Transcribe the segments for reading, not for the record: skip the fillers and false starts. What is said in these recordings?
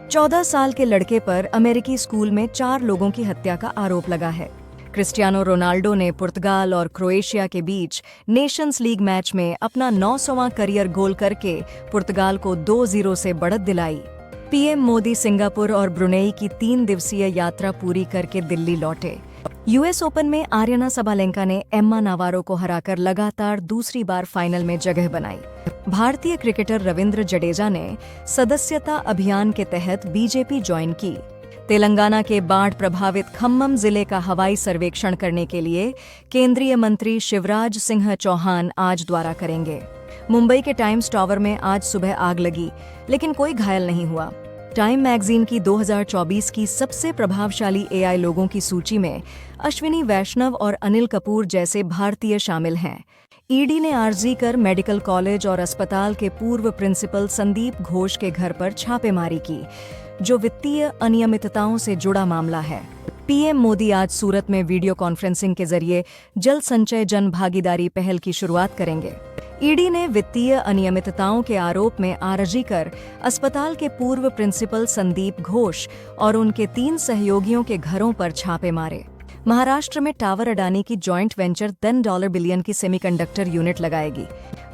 14 साल के लड़के पर अमेरिकी स्कूल में 4 लोगों की हत्या का आरोप लगा है। क्रिस्टियानो रोनाल्डो ने पुर्तगाल और क्रोएशिया के बीच नेशंस लीग मैच में अपना 900वां करियर गोल करके पुर्तगाल को 2-0 से बढ़त दिलाई। पीएम मोदी सिंगापुर और ब्रुनेई की 3 दिवसीय यात्रा पूरी करके दिल्ली लौटे। यूएस ओपन में आर्यना सबालेंका ने एम्मा नावारो को हराकर लगातार दूसरी बार फाइनल में जगह बनाई। भारतीय क्रिकेटर रविंद्र जडेजा ने सदस्यता अभियान के तहत बीजेपी ज्वाइन की। तेलंगाना के बाढ़ प्रभावित खम्मम जिले का हवाई सर्वेक्षण करने के लिए केंद्रीय मंत्री शिवराज सिंह चौहान आज दौरा करेंगे। मुंबई के टाइम्स टावर में आज सुबह आग लगी, लेकिन कोई घायल नहीं हुआ। टाइम मैगजीन की 2024 की सबसे प्रभावशाली एआई लोगों की सूची में अश्विनी वैष्णव और अनिल कपूर जैसे भारतीय शामिल हैं। ईडी ने आरजी कर मेडिकल कॉलेज और अस्पताल के पूर्व प्रिंसिपल संदीप घोष के घर पर छापेमारी की, जो वित्तीय अनियमितताओं से जुड़ा मामला है। पीएम मोदी आज सूरत में वीडियो कॉन्फ्रेंसिंग के जरिए जल संचय जन भागीदारी पहल की शुरुआत करेंगे। ईडी ने वित्तीय अनियमितताओं के आरोप में आरजी कर अस्पताल के पूर्व प्रिंसिपल संदीप घोष और उनके 3 सहयोगियों के घरों पर छापे मारे। महाराष्ट्र में टावर अडानी की जॉइंट वेंचर $10 बिलियन की सेमीकंडक्टर यूनिट लगाएगी।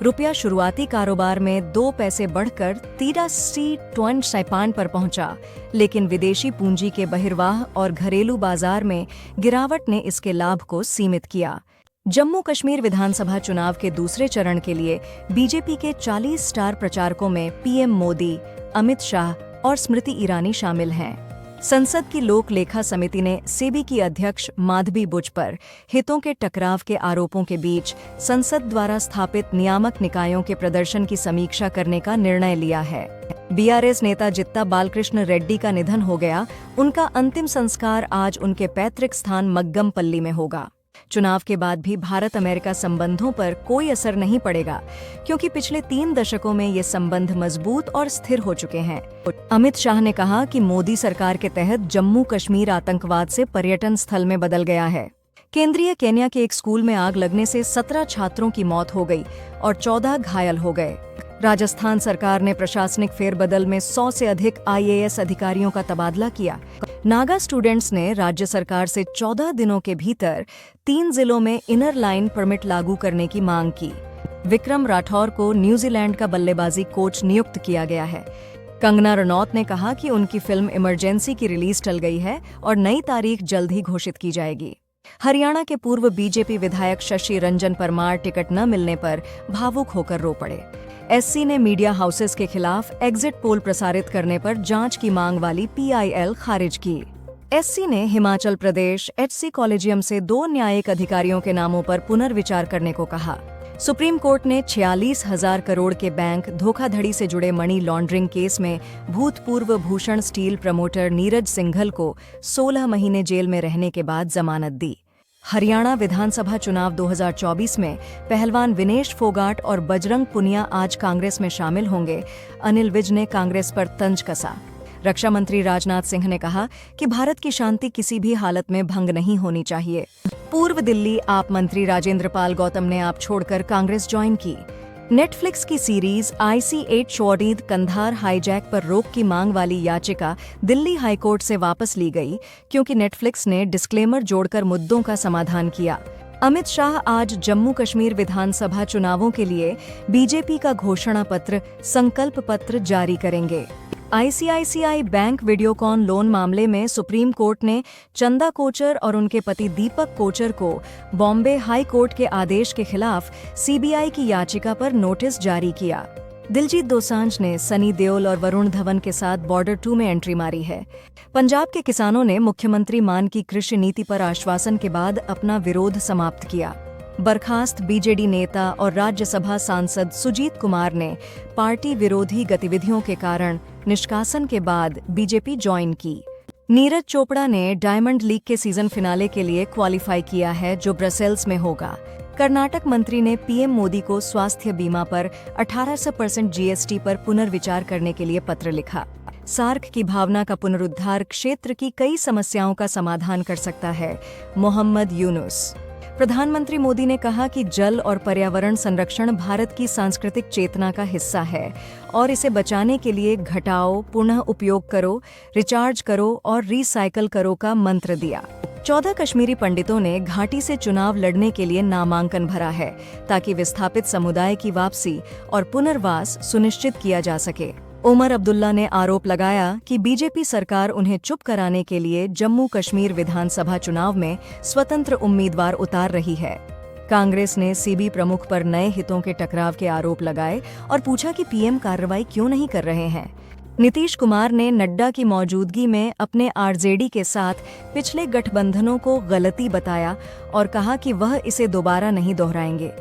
रुपया शुरुआती कारोबार में 2 पैसे बढ़कर 83.53 पर पहुंचा, लेकिन विदेशी पूंजी के बहिर्वाह और घरेलू बाजार में गिरावट ने इसके लाभ को सीमित किया। जम्मू कश्मीर विधानसभा चुनाव के दूसरे चरण के लिए बीजेपी के 40 स्टार प्रचारकों में पीएम मोदी, अमित शाह और स्मृति ईरानी शामिल हैं। संसद की लोक लेखा समिति ने सेबी की अध्यक्ष माधवी बुच पर हितों के टकराव के आरोपों के बीच संसद द्वारा स्थापित नियामक निकायों के प्रदर्शन की समीक्षा करने का निर्णय लिया है। बीआरएस नेता जित्ता बालकृष्ण रेड्डी का निधन हो गया। उनका अंतिम संस्कार आज उनके पैतृक स्थान मग्गमपल्ली में होगा। चुनाव के बाद भी भारत अमेरिका संबंधों पर कोई असर नहीं पड़ेगा, क्योंकि पिछले 3 दशकों में ये संबंध मजबूत और स्थिर हो चुके हैं। अमित शाह ने कहा कि मोदी सरकार के तहत जम्मू कश्मीर आतंकवाद से पर्यटन स्थल में बदल गया है। केंद्रीय केन्या के एक स्कूल में आग लगने से 17 छात्रों की मौत हो गई और 14 घायल हो गए। राजस्थान सरकार ने प्रशासनिक फेरबदल में 100 से अधिक आईएएस अधिकारियों का तबादला किया। नागा स्टूडेंट्स ने राज्य सरकार से 14 दिनों के भीतर 3 जिलों में इनर लाइन परमिट लागू करने की मांग की। विक्रम राठौर को न्यूजीलैंड का बल्लेबाजी कोच नियुक्त किया गया है। कंगना रनौत ने कहा कि उनकी फिल्म इमरजेंसी की रिलीज टल गई है और नई तारीख जल्द ही घोषित की जाएगी। हरियाणा के पूर्व बीजेपी विधायक शशि रंजन परमार टिकट न मिलने पर भावुक होकर रो पड़े। एससी ने मीडिया हाउसेस के खिलाफ एग्जिट पोल प्रसारित करने पर जांच की मांग वाली पीआईएल खारिज की। एससी ने हिमाचल प्रदेश एचसी कॉलेजियम से 2 न्यायिक अधिकारियों के नामों पर पुनर्विचार करने को कहा। सुप्रीम कोर्ट ने 46,000 करोड़ के बैंक धोखाधड़ी से जुड़े मनी लॉन्ड्रिंग केस में भूतपूर्व भूषण स्टील प्रमोटर नीरज सिंघल को 16 महीने जेल में रहने के बाद जमानत दी। हरियाणा विधानसभा चुनाव 2024 में पहलवान विनेश फोगाट और बजरंग पुनिया आज कांग्रेस में शामिल होंगे। अनिल विज ने कांग्रेस पर तंज कसा। रक्षा मंत्री राजनाथ सिंह ने कहा कि भारत की शांति किसी भी हालत में भंग नहीं होनी चाहिए। पूर्व दिल्ली आप मंत्री राजेंद्र पाल गौतम ने आप छोड़कर कांग्रेस ज्वाइन की। नेटफ्लिक्स की सीरीज IC8 शौरीद कंधार हाईजैक पर रोक की मांग वाली याचिका दिल्ली हाईकोर्ट से वापस ली गई, क्योंकि नेटफ्लिक्स ने डिस्क्लेमर जोड़कर मुद्दों का समाधान किया। अमित शाह आज जम्मू कश्मीर विधानसभा चुनावों के लिए बीजेपी का घोषणा पत्र, संकल्प पत्र जारी करेंगे। आईसीआईसीआई बैंक वीडियोकॉन लोन मामले में सुप्रीम कोर्ट ने चंदा कोचर और उनके पति दीपक कोचर को बॉम्बे हाई कोर्ट के आदेश के खिलाफ सीबीआई की याचिका पर नोटिस जारी किया। दिलजीत दोसांझ ने सनी देओल और वरुण धवन के साथ बॉर्डर 2 में एंट्री मारी है। पंजाब के किसानों ने मुख्यमंत्री मान की कृषि नीति पर आश्वासन के बाद अपना विरोध समाप्त किया। बर्खास्त बीजेडी नेता और राज्यसभा सांसद सुजीत कुमार ने पार्टी विरोधी गतिविधियों के कारण निष्कासन के बाद बीजेपी ज्वाइन की। नीरज चोपड़ा ने डायमंड लीग के सीजन फिनाले के लिए क्वालिफाई किया है, जो ब्रसेल्स में होगा। कर्नाटक मंत्री ने पीएम मोदी को स्वास्थ्य बीमा पर 1800% जीएसटी पर पुनर्विचार करने के लिए पत्र लिखा। सार्क की भावना का पुनरुद्धार क्षेत्र की कई समस्याओं का समाधान कर सकता है। मोहम्मद यूनुस। प्रधानमंत्री मोदी ने कहा कि जल और पर्यावरण संरक्षण भारत की सांस्कृतिक चेतना का हिस्सा है और इसे बचाने के लिए घटाओ, पुनः उपयोग करो, रिचार्ज करो और रिसाइकल करो का मंत्र दिया। 14 कश्मीरी पंडितों ने घाटी से चुनाव लड़ने के लिए नामांकन भरा है ताकि विस्थापित समुदाय की वापसी और पुनर्वास सुनिश्चित किया जा सके। उमर अब्दुल्ला ने आरोप लगाया कि बीजेपी सरकार उन्हें चुप कराने के लिए जम्मू कश्मीर विधानसभा चुनाव में स्वतंत्र उम्मीदवार उतार रही है। कांग्रेस ने सीबी प्रमुख पर नए हितों के टकराव के आरोप लगाए और पूछा कि पीएम कार्रवाई क्यों नहीं कर रहे हैं। नीतीश कुमार ने नड्डा की मौजूदगी में अपने आरजेडी के साथ पिछले गठबंधनों को गलती बताया और कहा कि वह इसे दोबारा नहीं दोहराएंगे।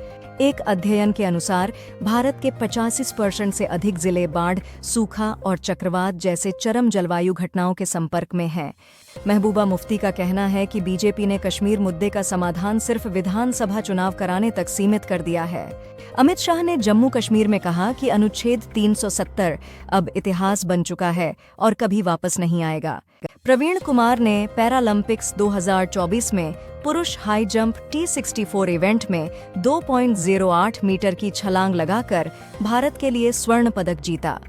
एक अध्ययन के अनुसार भारत के 85% से अधिक जिले बाढ़, सूखा और चक्रवात जैसे चरम जलवायु घटनाओं के संपर्क में हैं। महबूबा मुफ्ती का कहना है कि बीजेपी ने कश्मीर मुद्दे का समाधान सिर्फ विधानसभा चुनाव कराने तक सीमित कर दिया है। अमित शाह ने जम्मू कश्मीर में कहा कि अनुच्छेद 370 अब इतिहास बन चुका है और कभी वापस नहीं आएगा। प्रवीण कुमार ने पैरालंपिक्स 2024 में पुरुष हाई जंप T64 इवेंट में 2.08 मीटर की छलांग लगाकर भारत के लिए स्वर्ण पदक जीता।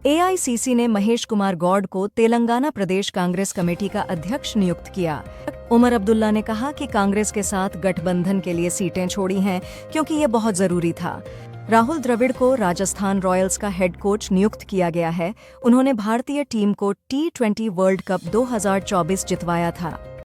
एआईसीसी ने महेश कुमार गौड को तेलंगाना प्रदेश कांग्रेस कमेटी का अध्यक्ष नियुक्त किया। उमर अब्दुल्ला ने कहा कि कांग्रेस के साथ गठबंधन के लिए सीटें छोड़ी हैं क्योंकि ये बहुत जरूरी था। राहुल द्रविड़ को राजस्थान रॉयल्स का हेड कोच नियुक्त किया गया है। उन्होंने भारतीय टीम को T20 वर्ल्ड कप 2024 जितवाया था।